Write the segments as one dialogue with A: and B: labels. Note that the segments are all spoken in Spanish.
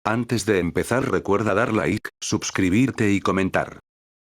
A: Antes de empezar recuerda dar like, suscribirte y comentar.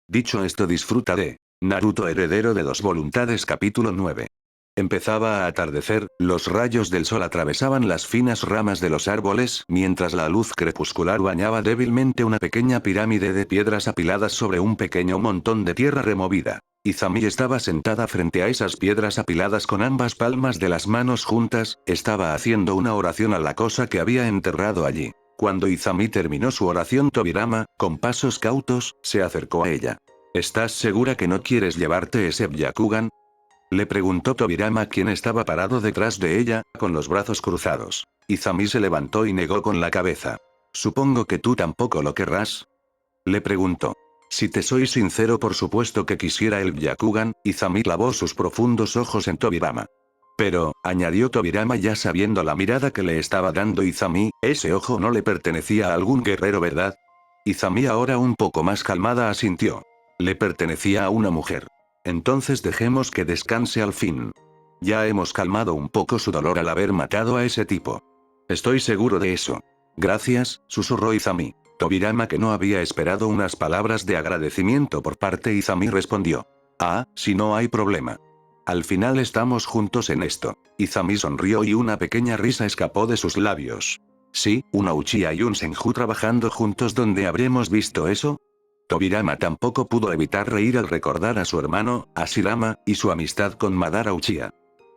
A: Dicho esto disfruta de Naruto Heredero de dos voluntades capítulo 9. Empezaba a atardecer, los rayos del sol atravesaban las finas ramas de los árboles mientras la luz crepuscular bañaba débilmente una pequeña pirámide de piedras apiladas sobre un pequeño montón de tierra removida. Izami estaba sentada frente a esas piedras apiladas con ambas palmas de las manos juntas, estaba haciendo una oración a la cosa que había enterrado allí. Cuando Izami terminó su oración, Tobirama, con pasos cautos, se acercó a ella. ¿Estás segura que no quieres llevarte ese Byakugan? Le preguntó Tobirama, quien estaba parado detrás de ella, con los brazos cruzados. Izami se levantó y negó con la cabeza. ¿Supongo que tú tampoco lo querrás? Le preguntó. Si te soy sincero, por supuesto que quisiera el Byakugan. Izami clavó sus profundos ojos en Tobirama. Pero, añadió Tobirama ya sabiendo la mirada que le estaba dando Izami, ese ojo no le pertenecía a algún guerrero, ¿verdad? Izami, ahora un poco más calmada, asintió. Le pertenecía a una mujer. Entonces dejemos que descanse al fin. Ya hemos calmado un poco su dolor al haber matado a ese tipo. Estoy seguro de eso. Gracias, susurró Izami. Tobirama, que no había esperado unas palabras de agradecimiento por parte de Izami, respondió. Ah, si no hay problema. Al final estamos juntos en esto. Izami sonrió y una pequeña risa escapó de sus labios. Sí, una Uchiha y un Senju trabajando juntos, ¿dónde habremos visto eso? Tobirama tampoco pudo evitar reír al recordar a su hermano, Hashirama, y su amistad con Madara Uchiha.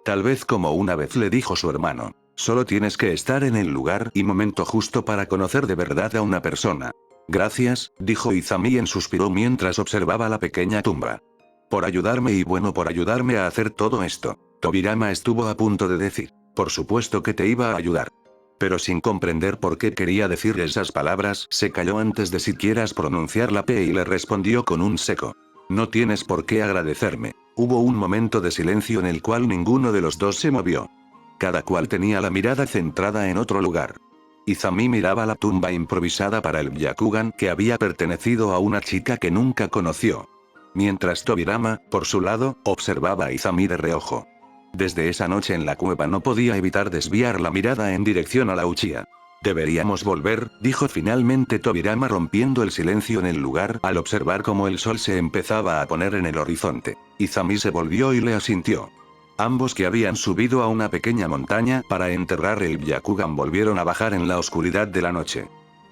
A: Tal vez como una vez le dijo su hermano, solo tienes que estar en el lugar y momento justo para conocer de verdad a una persona. Gracias, dijo Izami y suspiró mientras observaba la pequeña tumba. Por ayudarme y bueno, por ayudarme a hacer todo esto. Tobirama estuvo a punto de decir, por supuesto que te iba a ayudar. Pero sin comprender por qué quería decir esas palabras, se calló antes de siquiera pronunciar la P y le respondió con un seco. No tienes por qué agradecerme. Hubo un momento de silencio en el cual ninguno de los dos se movió. Cada cual tenía la mirada centrada en otro lugar. Izami miraba la tumba improvisada para el Byakugan que había pertenecido a una chica que nunca conoció. Mientras Tobirama, por su lado, observaba a Izami de reojo. Desde esa noche en la cueva no podía evitar desviar la mirada en dirección a la Uchiha. Deberíamos volver, dijo finalmente Tobirama, rompiendo el silencio en el lugar al observar cómo el sol se empezaba a poner en el horizonte. Izami se volvió y le asintió. Ambos, que habían subido a una pequeña montaña para enterrar el Byakugan, volvieron a bajar en la oscuridad de la noche.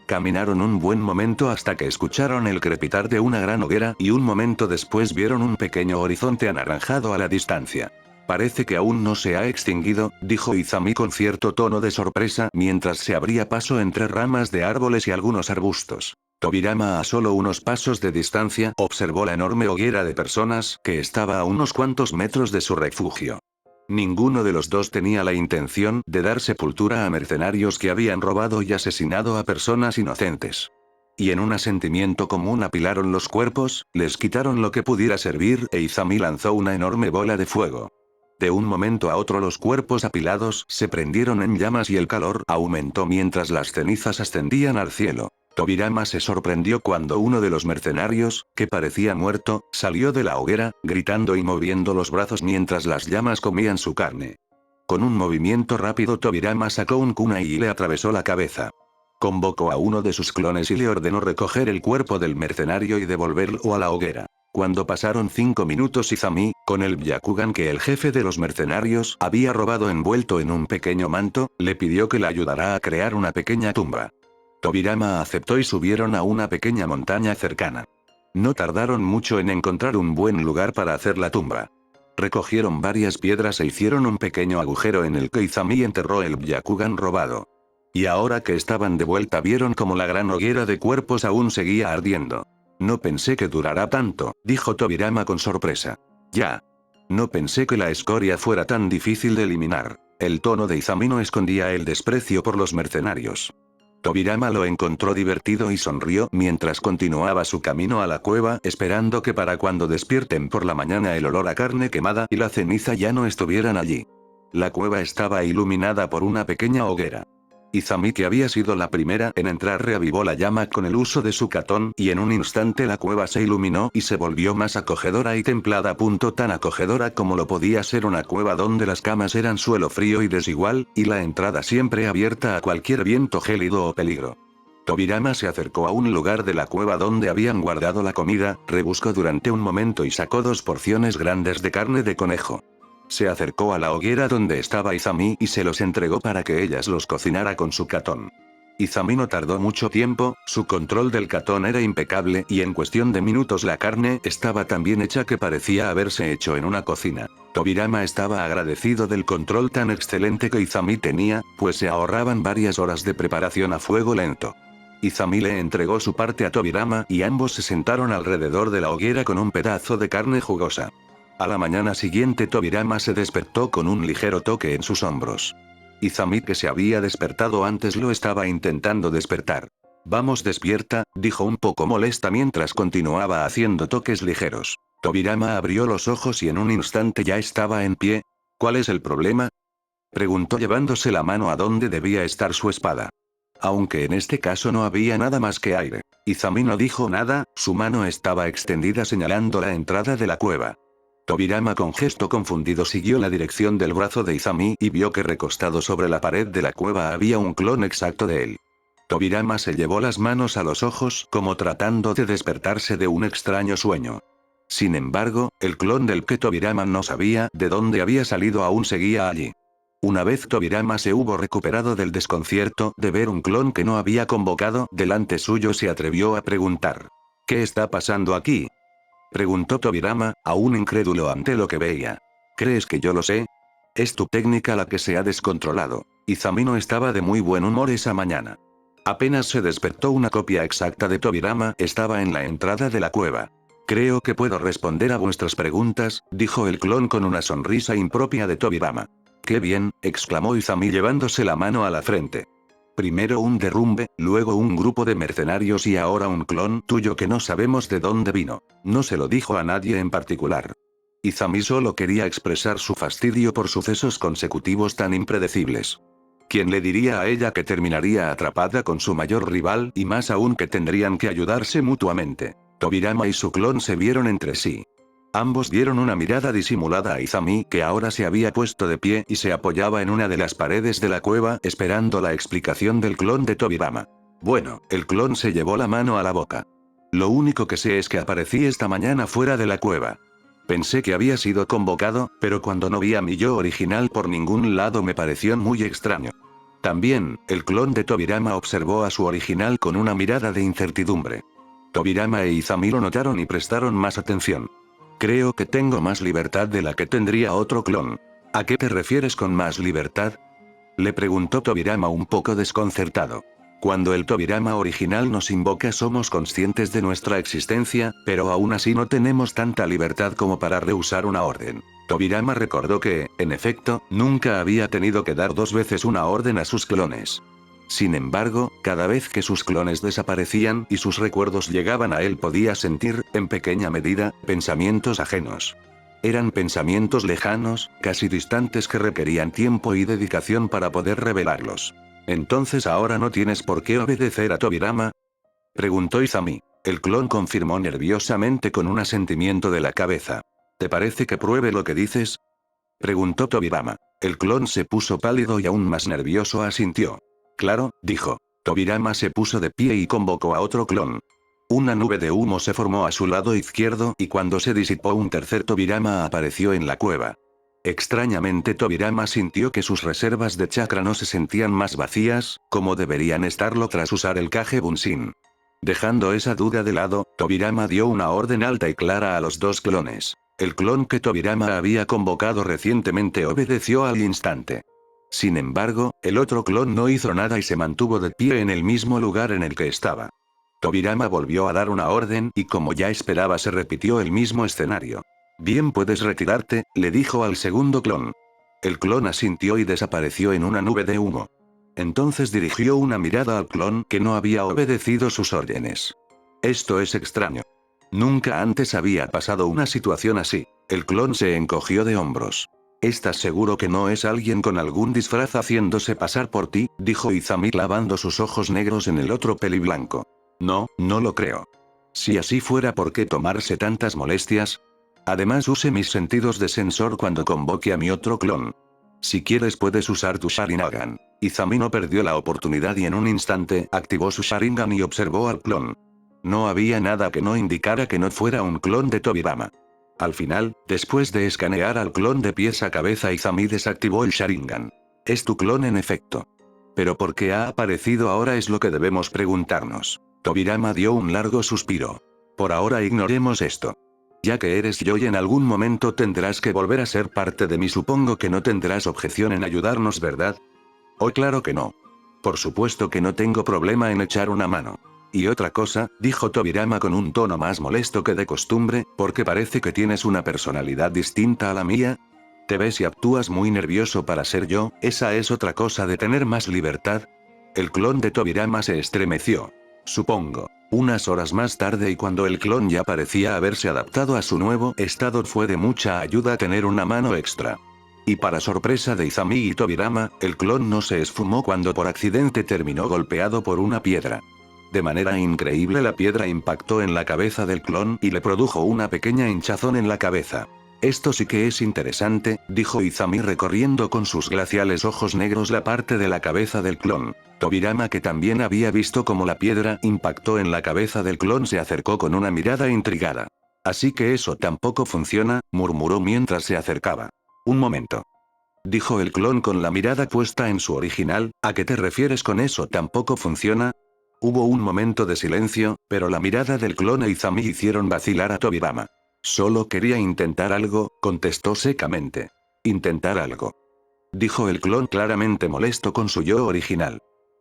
A: Caminaron un buen momento hasta que escucharon el crepitar de una gran hoguera y un momento después vieron un pequeño horizonte anaranjado a la distancia. Parece que aún no se ha extinguido, dijo Izami con cierto tono de sorpresa mientras se abría paso entre ramas de árboles y algunos arbustos. Tobirama, a solo unos pasos de distancia, observó la enorme hoguera de personas que estaba a unos cuantos metros de su refugio. Ninguno de los dos tenía la intención de dar sepultura a mercenarios que habían robado y asesinado a personas inocentes. Y en un asentimiento común apilaron los cuerpos, les quitaron lo que pudiera servir e Izami lanzó una enorme bola de fuego. De un momento a otro los cuerpos apilados se prendieron en llamas y el calor aumentó mientras las cenizas ascendían al cielo. Tobirama se sorprendió cuando uno de los mercenarios, que parecía muerto, salió de la hoguera, gritando y moviendo los brazos mientras las llamas comían su carne. Con un movimiento rápido Tobirama sacó un kunai y le atravesó la cabeza. Convocó a uno de sus clones y le ordenó recoger el cuerpo del mercenario y devolverlo a la hoguera. Cuando pasaron 5 minutos, Izami, con el Byakugan que el jefe de los mercenarios había robado envuelto en un pequeño manto, le pidió que le ayudara a crear una pequeña tumba. Tobirama aceptó y subieron a una pequeña montaña cercana. No tardaron mucho en encontrar un buen lugar para hacer la tumba. Recogieron varias piedras e hicieron un pequeño agujero en el que Izami enterró el Byakugan robado. Y ahora que estaban de vuelta vieron como la gran hoguera de cuerpos aún seguía ardiendo. No pensé que durara tanto, dijo Tobirama con sorpresa. Ya. No pensé que la escoria fuera tan difícil de eliminar. El tono de Izami no escondía el desprecio por los mercenarios. Tobirama lo encontró divertido y sonrió mientras continuaba su camino a la cueva, esperando que para cuando despierten por la mañana el olor a carne quemada y la ceniza ya no estuvieran allí. La cueva estaba iluminada por una pequeña hoguera. Izami, que había sido la primera en entrar, reavivó la llama con el uso de su katón y en un instante la cueva se iluminó y se volvió más acogedora y templada, tan acogedora como lo podía ser una cueva donde las camas eran suelo frío y desigual, y la entrada siempre abierta a cualquier viento gélido o peligro. Tobirama se acercó a un lugar de la cueva donde habían guardado la comida, rebuscó durante un momento y sacó 2 porciones grandes de carne de conejo. Se acercó a la hoguera donde estaba Izami y se los entregó para que ellas los cocinara con su katón. Izami no tardó mucho tiempo, su control del katón era impecable y en cuestión de minutos la carne estaba tan bien hecha que parecía haberse hecho en una cocina. Tobirama estaba agradecido del control tan excelente que Izami tenía, pues se ahorraban varias horas de preparación a fuego lento. Izami le entregó su parte a Tobirama y ambos se sentaron alrededor de la hoguera con un pedazo de carne jugosa. A la mañana siguiente Tobirama se despertó con un ligero toque en sus hombros. Izami, que se había despertado antes, lo estaba intentando despertar. Vamos, despierta, dijo un poco molesta mientras continuaba haciendo toques ligeros. Tobirama abrió los ojos y en un instante ya estaba en pie. ¿Cuál es el problema?, preguntó llevándose la mano a donde debía estar su espada. Aunque en este caso no había nada más que aire. Izami no dijo nada, su mano estaba extendida señalando la entrada de la cueva. Tobirama con gesto confundido siguió la dirección del brazo de Izami y vio que recostado sobre la pared de la cueva había un clon exacto de él. Tobirama se llevó las manos a los ojos como tratando de despertarse de un extraño sueño. Sin embargo, el clon del que Tobirama no sabía de dónde había salido aún seguía allí. Una vez Tobirama se hubo recuperado del desconcierto de ver un clon que no había convocado delante suyo, se atrevió a preguntar: ¿qué está pasando aquí?, preguntó Tobirama, aún incrédulo ante lo que veía. ¿Crees que yo lo sé? Es tu técnica la que se ha descontrolado. Izami no estaba de muy buen humor esa mañana. Apenas se despertó, una copia exacta de Tobirama estaba en la entrada de la cueva. Creo que puedo responder a vuestras preguntas, dijo el clon con una sonrisa impropia de Tobirama. ¡Qué bien!, exclamó Izami llevándose la mano a la frente. Primero un derrumbe, luego un grupo de mercenarios y ahora un clon tuyo que no sabemos de dónde vino. No se lo dijo a nadie en particular. Izami solo quería expresar su fastidio por sucesos consecutivos tan impredecibles. ¿Quién le diría a ella que terminaría atrapada con su mayor rival y más aún que tendrían que ayudarse mutuamente? Tobirama y su clon se vieron entre sí. Ambos dieron una mirada disimulada a Izami, que ahora se había puesto de pie y se apoyaba en una de las paredes de la cueva esperando la explicación del clon de Tobirama. Bueno, el clon se llevó la mano a la boca. Lo único que sé es que aparecí esta mañana fuera de la cueva. Pensé que había sido convocado, pero cuando no vi a mi yo original por ningún lado me pareció muy extraño. También, el clon de Tobirama observó a su original con una mirada de incertidumbre. Tobirama e Izami lo notaron y prestaron más atención. Creo que tengo más libertad de la que tendría otro clon. ¿A qué te refieres con más libertad?, le preguntó Tobirama un poco desconcertado. Cuando el Tobirama original nos invoca somos conscientes de nuestra existencia, pero aún así no tenemos tanta libertad como para rehusar una orden. Tobirama recordó que, en efecto, nunca había tenido que dar 2 veces una orden a sus clones. Sin embargo, cada vez que sus clones desaparecían y sus recuerdos llegaban a él podía sentir, en pequeña medida, pensamientos ajenos. Eran pensamientos lejanos, casi distantes que requerían tiempo y dedicación para poder revelarlos. ¿Entonces ahora no tienes por qué obedecer a Tobirama?, preguntó Izami. El clon confirmó nerviosamente con un asentimiento de la cabeza. ¿Te parece que pruebe lo que dices?, preguntó Tobirama. El clon se puso pálido y aún más nervioso asintió. Claro, dijo. Tobirama se puso de pie y convocó a otro clon. Una nube de humo se formó a su lado izquierdo y cuando se disipó un tercer Tobirama apareció en la cueva. Extrañamente Tobirama sintió que sus reservas de chakra no se sentían más vacías, como deberían estarlo tras usar el Kage Bunshin. Dejando esa duda de lado, Tobirama dio una orden alta y clara a los 2 clones. El clon que Tobirama había convocado recientemente obedeció al instante. Sin embargo, el otro clon no hizo nada y se mantuvo de pie en el mismo lugar en el que estaba. Tobirama volvió a dar una orden y como ya esperaba se repitió el mismo escenario. Bien, puedes retirarte, le dijo al segundo clon. El clon asintió y desapareció en una nube de humo. Entonces dirigió una mirada al clon que no había obedecido sus órdenes. Esto es extraño. Nunca antes había pasado una situación así. El clon se encogió de hombros. ¿Estás seguro que no es alguien con algún disfraz haciéndose pasar por ti?, dijo Izami clavando sus ojos negros en el otro peliblanco. No, no lo creo. Si así fuera, ¿por qué tomarse tantas molestias? Además use mis sentidos de sensor cuando convoque a mi otro clon. Si quieres puedes usar tu Sharingan. Izami no perdió la oportunidad y en un instante activó su Sharingan y observó al clon. No había nada que no indicara que no fuera un clon de Tobirama. Al final, después de escanear al clon de pies a cabeza, Izami desactivó el Sharingan. Es tu clon en efecto. Pero ¿por qué ha aparecido ahora? Es lo que debemos preguntarnos. Tobirama dio un largo suspiro. Por ahora ignoremos esto. Ya que eres yo y en algún momento tendrás que volver a ser parte de mí, supongo que no tendrás objeción en ayudarnos, ¿verdad? Oh, claro que no. Por supuesto que no tengo problema en echar una mano. Y otra cosa, dijo Tobirama con un tono más molesto que de costumbre, porque parece que tienes una personalidad distinta a la mía. Te ves y actúas muy nervioso para ser yo, esa es otra cosa de tener más libertad. El clon de Tobirama se estremeció. Supongo. Unas horas más tarde y cuando el clon ya parecía haberse adaptado a su nuevo estado, fue de mucha ayuda tener una mano extra. Y para sorpresa de Izami y Tobirama, el clon no se esfumó cuando por accidente terminó golpeado por una piedra. De manera increíble la piedra impactó en la cabeza del clon y le produjo una pequeña hinchazón en la cabeza. Esto sí que es interesante, dijo Izami recorriendo con sus glaciales ojos negros la parte de la cabeza del clon. Tobirama, que también había visto cómo la piedra impactó en la cabeza del clon, se acercó con una mirada intrigada. Así que eso tampoco funciona, murmuró mientras se acercaba. Un momento. Dijo el clon con la mirada puesta en su original, ¿a qué te refieres con eso tampoco funciona? Hubo un momento de silencio, pero la mirada del clon e Izami hicieron vacilar a Tobirama. Solo quería intentar algo, contestó secamente. Intentar algo. Dijo el clon claramente molesto con su yo original.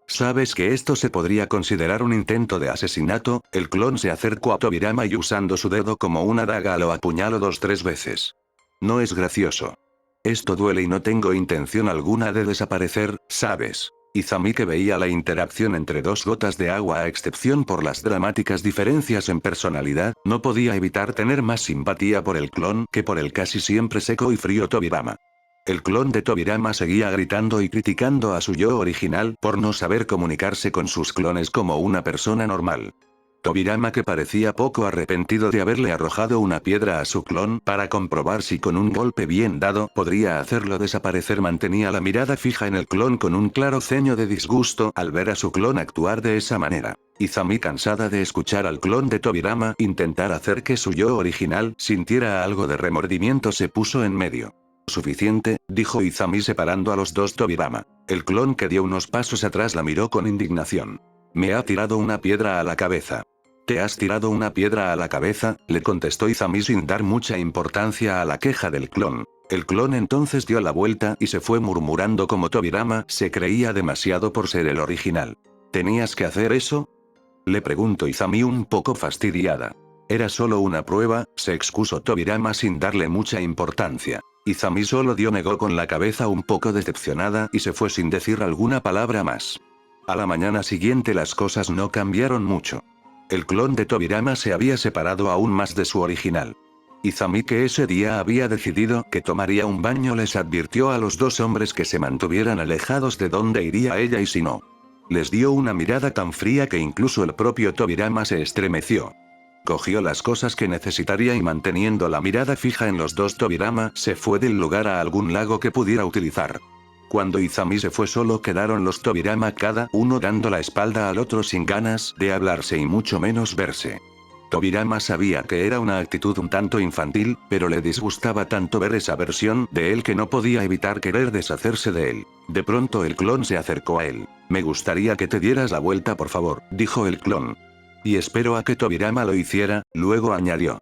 A: ¿Sabes que esto se podría considerar un intento de asesinato? El clon se acercó a Tobirama y usando su dedo como una daga lo apuñaló 2-3 veces. No es gracioso. Esto duele y no tengo intención alguna de desaparecer, ¿sabes? Izami, que veía la interacción entre dos gotas de agua a excepción por las dramáticas diferencias en personalidad, no podía evitar tener más simpatía por el clon que por el casi siempre seco y frío Tobirama. El clon de Tobirama seguía gritando y criticando a su yo original por no saber comunicarse con sus clones como una persona normal. Tobirama, que parecía poco arrepentido de haberle arrojado una piedra a su clon para comprobar si con un golpe bien dado podría hacerlo desaparecer, mantenía la mirada fija en el clon con un claro ceño de disgusto al ver a su clon actuar de esa manera. Izami, cansada de escuchar al clon de Tobirama intentar hacer que su yo original sintiera algo de remordimiento, se puso en medio. Suficiente, dijo Izami separando a los dos Tobirama. El clon, que dio unos pasos atrás, la miró con indignación. Me ha tirado una piedra a la cabeza. ¿Te has tirado una piedra a la cabeza?, le contestó Izami sin dar mucha importancia a la queja del clon. El clon entonces dio la vuelta y se fue murmurando como Tobirama se creía demasiado por ser el original. ¿Tenías que hacer eso?, le preguntó Izami un poco fastidiada. Era solo una prueba, se excusó Tobirama sin darle mucha importancia. Izami solo negó con la cabeza un poco decepcionada y se fue sin decir alguna palabra más. A la mañana siguiente las cosas no cambiaron mucho. El clon de Tobirama se había separado aún más de su original. Izami, que ese día había decidido que tomaría un baño, les advirtió a los dos hombres que se mantuvieran alejados de donde iría ella y si no. Les dio una mirada tan fría que incluso el propio Tobirama se estremeció. Cogió las cosas que necesitaría y, manteniendo la mirada fija en los dos Tobirama, se fue del lugar a algún lago que pudiera utilizar. Cuando Izami se fue, solo quedaron los Tobirama, cada uno dando la espalda al otro sin ganas de hablarse y mucho menos verse. Tobirama sabía que era una actitud un tanto infantil, pero le disgustaba tanto ver esa versión de él que no podía evitar querer deshacerse de él. De pronto el clon se acercó a él. Me gustaría que te dieras la vuelta, por favor, dijo el clon. Y espero a que Tobirama lo hiciera, luego añadió.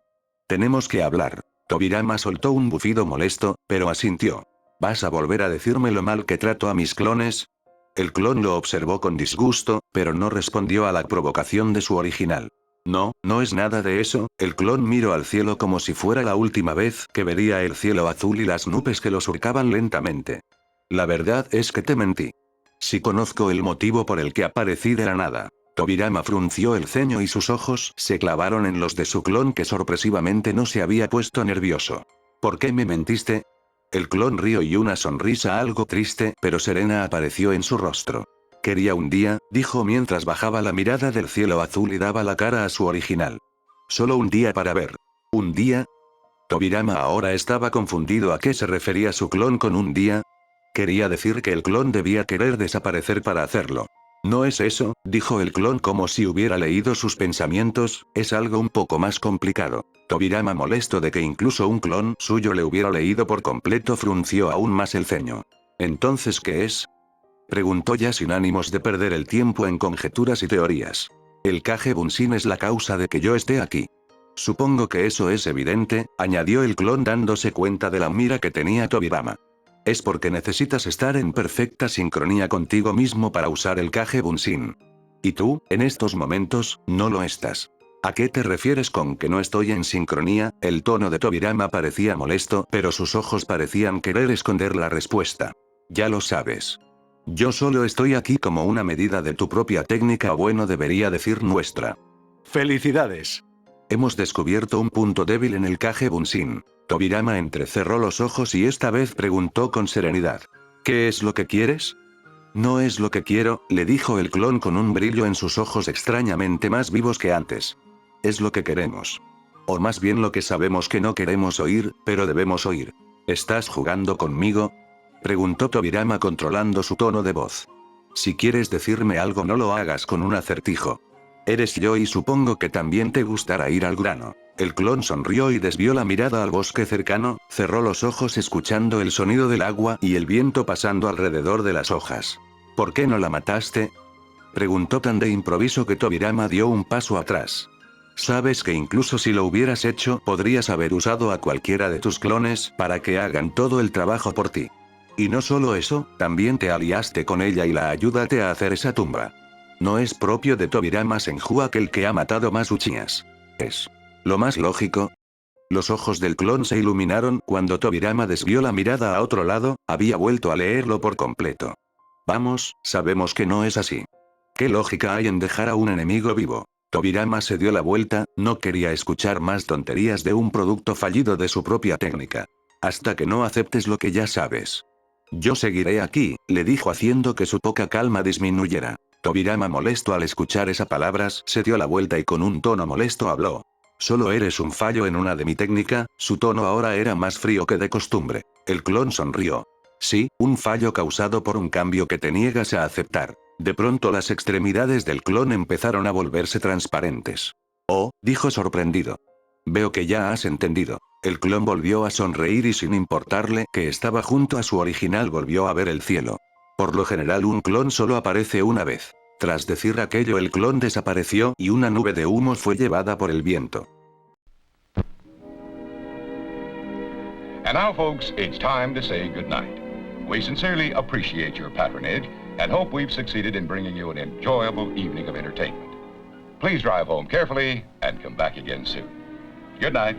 A: Tenemos que hablar. Tobirama soltó un bufido molesto, pero asintió. ¿Vas a volver a decirme lo mal que trato a mis clones? El clon lo observó con disgusto, pero no respondió a la provocación de su original. No, no es nada de eso. El clon miró al cielo como si fuera la última vez que vería el cielo azul y las nubes que lo surcaban lentamente. La verdad es que te mentí. Si conozco el motivo por el que aparecí de la nada. Tobirama frunció el ceño y sus ojos se clavaron en los de su clon, que sorpresivamente no se había puesto nervioso. ¿Por qué me mentiste? El clon rió y una sonrisa algo triste pero serena apareció en su rostro. Quería un día, dijo mientras bajaba la mirada del cielo azul y daba la cara a su original. Solo un día para ver. ¿Un día? Tobirama ahora estaba confundido. ¿A qué se refería su clon con un día? Quería decir que el clon debía querer desaparecer para hacerlo. No es eso, dijo el clon como si hubiera leído sus pensamientos, es algo un poco más complicado. Tobirama, molesto de que incluso un clon suyo le hubiera leído por completo, frunció aún más el ceño. ¿Entonces qué es? Preguntó ya sin ánimos de perder el tiempo en conjeturas y teorías. El Kage Bunshin es la causa de que yo esté aquí. Supongo que eso es evidente, añadió el clon dándose cuenta de la mira que tenía Tobirama. Es porque necesitas estar en perfecta sincronía contigo mismo para usar el Kage Bunshin. Y tú, en estos momentos, no lo estás. ¿A qué te refieres con que no estoy en sincronía? El tono de Tobirama parecía molesto, pero sus ojos parecían querer esconder la respuesta. Ya lo sabes. Yo solo estoy aquí como una medida de tu propia técnica, o bueno, debería decir nuestra. ¡Felicidades! Hemos descubierto un punto débil en el Kage Bunshin. Tobirama entrecerró los ojos y esta vez preguntó con serenidad. ¿Qué es lo que quieres? No es lo que quiero, le dijo el clon con un brillo en sus ojos extrañamente más vivos que antes. Es lo que queremos. O más bien lo que sabemos que no queremos oír, pero debemos oír. ¿Estás jugando conmigo? Preguntó Tobirama controlando su tono de voz. Si quieres decirme algo, no lo hagas con un acertijo. Eres yo y supongo que también te gustará ir al grano. El clon sonrió y desvió la mirada al bosque cercano, cerró los ojos escuchando el sonido del agua y el viento pasando alrededor de las hojas. ¿Por qué no la mataste? Preguntó tan de improviso que Tobirama dio un paso atrás. Sabes que incluso si lo hubieras hecho, podrías haber usado a cualquiera de tus clones para que hagan todo el trabajo por ti. Y no solo eso, también te aliaste con ella y la ayudaste a hacer esa tumba. No es propio de Tobirama Senju que el que ha matado más Uchihas. Es lo más lógico. Los ojos del clon se iluminaron cuando Tobirama desvió la mirada a otro lado, había vuelto a leerlo por completo. Vamos, sabemos que no es así. ¿Qué lógica hay en dejar a un enemigo vivo? Tobirama se dio la vuelta, no quería escuchar más tonterías de un producto fallido de su propia técnica. Hasta que no aceptes lo que ya sabes. Yo seguiré aquí, le dijo haciendo que su poca calma disminuyera. Tobirama, molesto al escuchar esas palabras, se dio la vuelta y con un tono molesto habló. Solo eres un fallo en una de mi técnica, su tono ahora era más frío que de costumbre. El clon sonrió. Sí, un fallo causado por un cambio que te niegas a aceptar. De pronto las extremidades del clon empezaron a volverse transparentes. Oh, dijo sorprendido. Veo que ya has entendido. El clon volvió a sonreír y sin importarle que estaba junto a su original volvió a ver el cielo. Por lo general un clon solo aparece una vez. Tras decir aquello el clon desapareció y una nube de humo fue llevada por el viento.
B: And now, folks, it's time to say goodnight. We sincerely appreciate your patronage and hope we've succeeded in bringing you an enjoyable evening of entertainment. Please drive home carefully and come back again soon. Good night.